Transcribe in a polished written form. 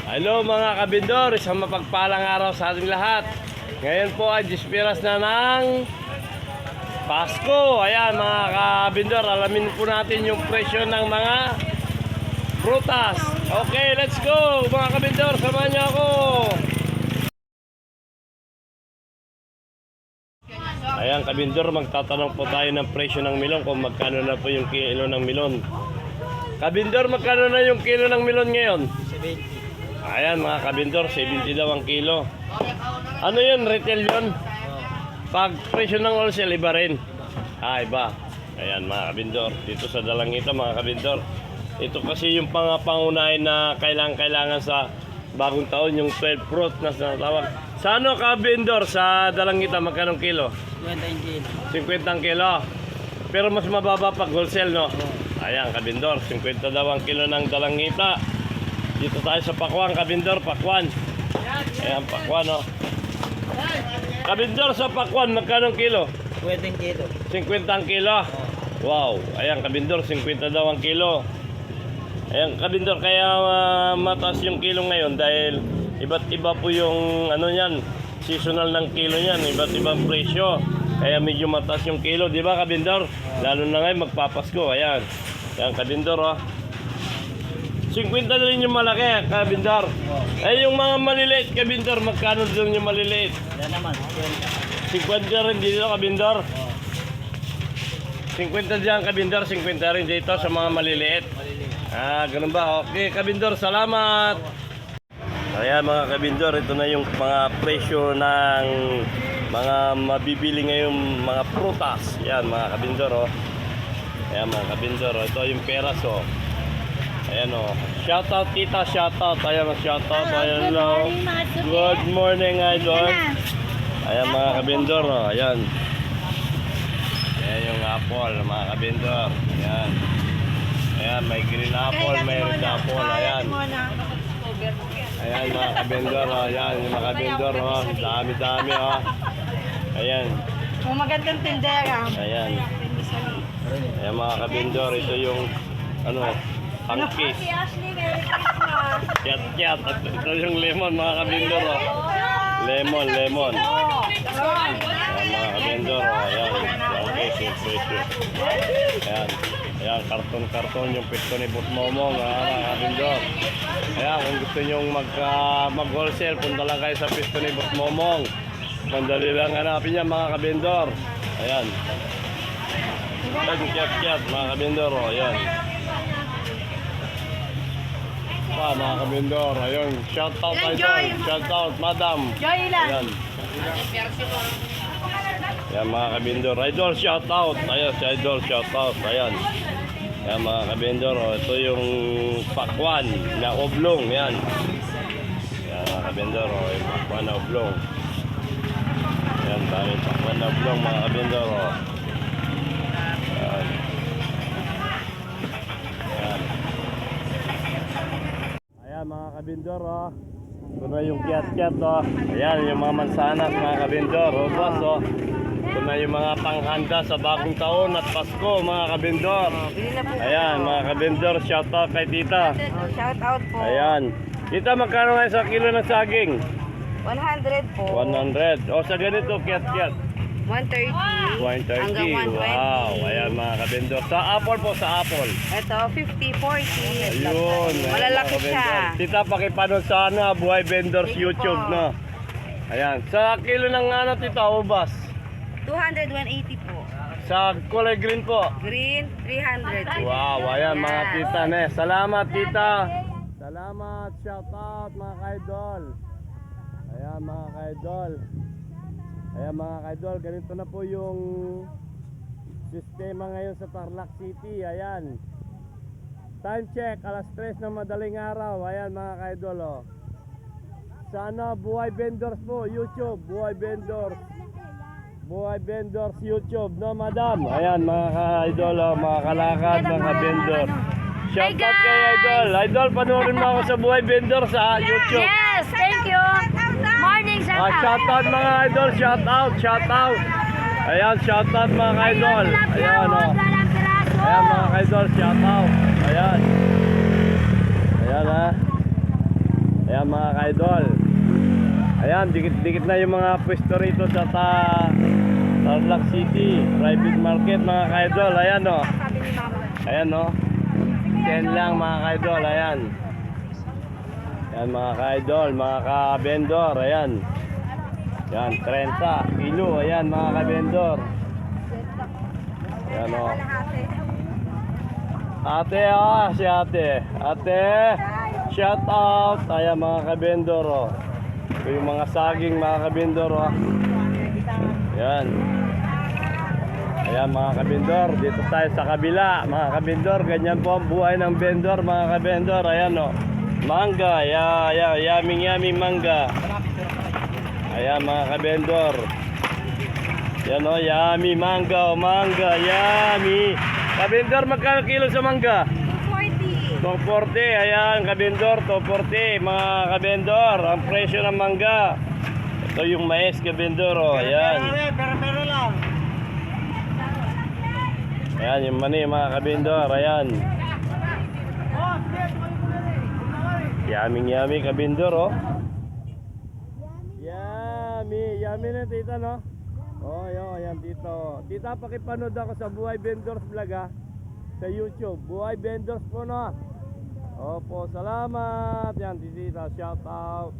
Hello mga kabindor, isang mapagpalang araw sa ating lahat. Ngayon po ay dispiras na ng Pasko. Ayan mga kabindor, alamin po natin yung presyo ng mga prutas. Okay, let's go mga kabindor, samahan niyo ako. Ayan kabindor, magtatanong po tayo ng presyo ng melon, kung magkano na po yung kilo ng melon. Kabindor, magkano na yung kilo ng melon ngayon? 70. Ayan mga kabindor, 70 daw ang kilo. Ano yun? Retail yun? Pag presyo ng wholesale, iba rin? Iba. Ayan mga kabindor, dito sa Dalangita mga kabindor. Ito kasi yung pangunahin na kailangan sa bagong taon, yung 12 fruit na sinatawag. Sa ano kabindor, sa Dalangita, magkano kilo? 50 ang kilo. Pero mas mababa pag wholesale, no? Ayan kabindor, 50 daw ang kilo ng Dalangita. Dito tayo sa Pakwan, kabindor, Pakwan. Ayan, Pakwan, oh. Kabindor sa Pakwan, magkano kilo? 20 kilo. 50 ang kilo. Wow, ayan, kabindor, 50 daw ang kilo. Ayan, kabindor, kaya mataas yung kilo ngayon dahil iba't iba po yung, ano yan, seasonal ng kilo yan, iba't ibang presyo. Kaya medyo mataas yung kilo, di ba, kabindor? Lalo na ngayon, magpapasko, ayan. Ayan, kabindor, oh. 50 na rin yung malaki, kabindor. Yung mga maliliit, kabindor, magkano doon yung maliliit? Yan naman, 50 rin dito, kabindor. 50 dyan, kabindor, 50 rin dito sa mga maliliit. Ganun ba? Okay, kabindor, salamat. Ayan mga kabindor, ito na yung mga presyo ng mga mabibili ngayong mga prutas. Yan mga kabindor, oh. Ayan mga kabindor, oh. Ito yung peras, oh. Ayan, oh. Shoutout tita, shoutout. Ayan, shoutout. Ayan, hello. Good morning, idol. Ayan mga kabindor, oh. Ayan. Ayan yung apple, mga kabindor. Ayan. Ayan, may green apple, may red apple. Ayan. Ayan mga kabindor, oh. Ayan yung mga kabindor, oh. Dami-dami, oh. Ayan. Magandang tindera. Ayan. Ayan mga kabindor, ito yung ano, pangkis. Kiat-kiat. At ito yung lemon mga kabindor, oh. Lemon. Ayan mga kabindor, oh. Ayan. Pangkis yung presyo. Ayan. Ayan, karton-karton yung pisto ni Butmomong, mga kabindor. Ayan, kung gusto nyo mag-wholesale, punta lang kayo sa pisto ni Butmomong. Mandali lang hanapin niya mga kabindor. Ayan. Ayan, kiat-kiat mga kabindor, oh. Ayan. Mga kabindor, ayun, shoutout idol, shoutout madam. Joy lang. Ayan. Ayan mga kabindor, idol shoutout. Ayan si idol shoutout. Ayan. Ayan mga kabindor, oh. Ito yung pakwan na oblong. Ayan. Ayan mga kabindor, oh. Yung pakwan na oblong. Ayan tayo, pakwan na oblong mga kabindor, oh. Ayan. Ayan mga kabindor, oh. Ito na yung kiat-kiat, oh. Ayan yung mga mansanas mga kabindor, oh, boss, oh. Ito na yung mga panghanda sa bagong taon at Pasko mga kabindor. Ayan mga kabindor, shout out kay tita. Shout out po. Ayan. Tita, magkano ngayon sa kilo ng saging? 100 po. 100. O sa ganito, kiat-kiat. 130. 130. Hanggang 120. Wow. Ayan mga kabindor. Sa apple po, sa apple. Ito, 50, 40. Ayun. Malalaki mga siya. kabindor. Tita, pakipanood sa ano, Buhay Vendors Sige YouTube, po. no? Ayan. Sa kilo ng ano, tita, ubas? 200, 180 po. Sa kulay green po. Green, 300. Wow, ayan mga Yan. tita ne. Salamat tita. Salamat, shout out mga kaidol. Ayan mga kaidol. Ayan mga kaidol, ganito na po yung sistema ngayon sa Tarlac City. Ayan. Time check, alas 3 ng madaling araw. Ayan mga kaidol, oh. Sana Buhay Vendors po, YouTube, Buhay Vendors. Buhay Vendors YouTube, no madam? Ayan mga ka-idol, oh, mga kalakad, mga ka-vendor. Shout out kay idol. Idol, panoorin mo ako sa Buhay Vendors sa YouTube. Yes, thank you. Morning, shout out. Shout out mga idol, shout out, shout out. Ayan, shout out mga ka-idol. Ayan, oh. Ayan mga ka-idol, shout out. Ayan. Ayan ha. Ayan Ayan mga ka-idol. Ayan, dikit-dikit na yung mga pwesto rito sa Tarlac City Private Market mga ka-idol. Ayan o. Ayan o. 10 lang mga ka-idol. Ayan. Ayan mga ka-idol, mga ka-vendor. Ayan. Ayan, 30 kilo. Ayan mga ka-vendor. Ayan o. Ate, si ate. Ate, shout out. Ayan mga ka-vendor o. Ito yung mga saging mga ka-vendor o. Ayan. Ayan mga ka-vendor. Dito tayo sa kabila mga ka-vendor. Ganyan po ang buhay ng vendor mga ka-vendor. Ayan o. Mangga. Yummy mangga. Ayan mga ka-vendor. Ayan o. Yummy mangga. Mangga. Yummy. Ka-vendor, magkano kilo sa mangga? 240. 240, ayan, kabindor, 240, mga kabindor, ang presyo ng mangga. Ito yung mais, kabindor, oh, ayan. Pero lang. Ayan, yung mani, mga kabindor, ayan. Yummy, kabindor, oh. Yummy na, tita, no? Oh, ayan, dito. Tita, pakipanood ako sa Buhay Vendors Vlog, ha? Sa YouTube, Buhay Vendors po, no? Opo, salamat. Yan, tita, shout out.